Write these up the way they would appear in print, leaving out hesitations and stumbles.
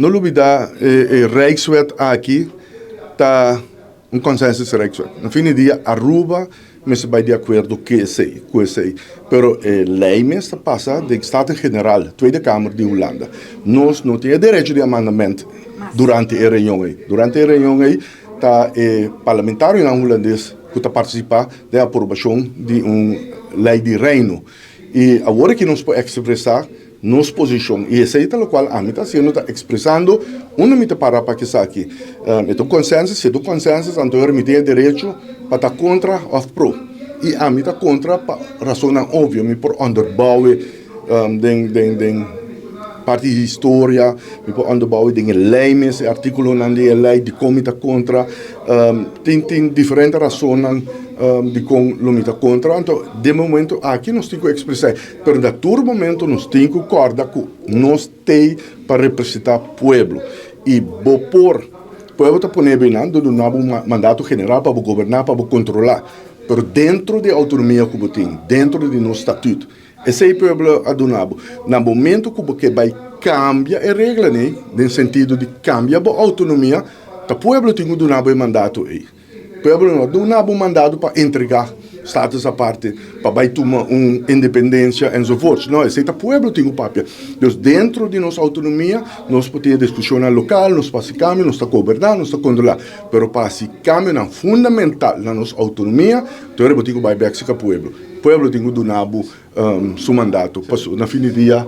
não olvidar Rijkswet aqui tá consenso Rijkswet. No fim do dia, Aruba mas vai de acordo com isso. Pero lei mesmo passa do Estado-Geral, Tweede Kamer de Holanda. Nós não temos direito de amendamento durante a reunião. Durante a reunião, tá parlamentário holandês que está participar da aprovação de lei de reino. E agora que nós podemos expressar nossa posição, e esse é o qual a mim está expressando, uma mita para que está aqui. Então, consenso, se do consenso, então eu tenho direito para estar contra ou pro. E a mim está contra, para razão óbvia, me por onderbouwen, den parte de história, me por onderbouwen, den leis, artículo na lei, de como está contra, tem diferentes razões de como lo está contra. Então, de momento, aqui nós temos que expressar, mas da todo momento nós temos que acordar que nós temos para representar o povo. E por o povo está pondo do novo mandato general para governar, para controlar, mas dentro da autonomia que tem, dentro do nosso estatuto. Esse é o povo adunado. No momento que vai cambiar a regra, né, no sentido de cambiar a autonomia, o povo tem que dar um mandato aí. O povo não tem mandado para entregar status à parte, para tomar independência e so forth. Não, esse é o povo tem o papel. Então, dentro de nossa autonomia, nós podemos discussão local, nós podemos caminhar, nós estamos governando, nós estamos controlando. Mas para se caminhar fundamental na nossa autonomia, então, nós temos que vai back para o povo. O povo tem que dar seu mandato. Na fim do dia,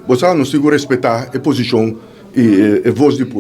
nós temos que respeitar a posição e a voz do povo.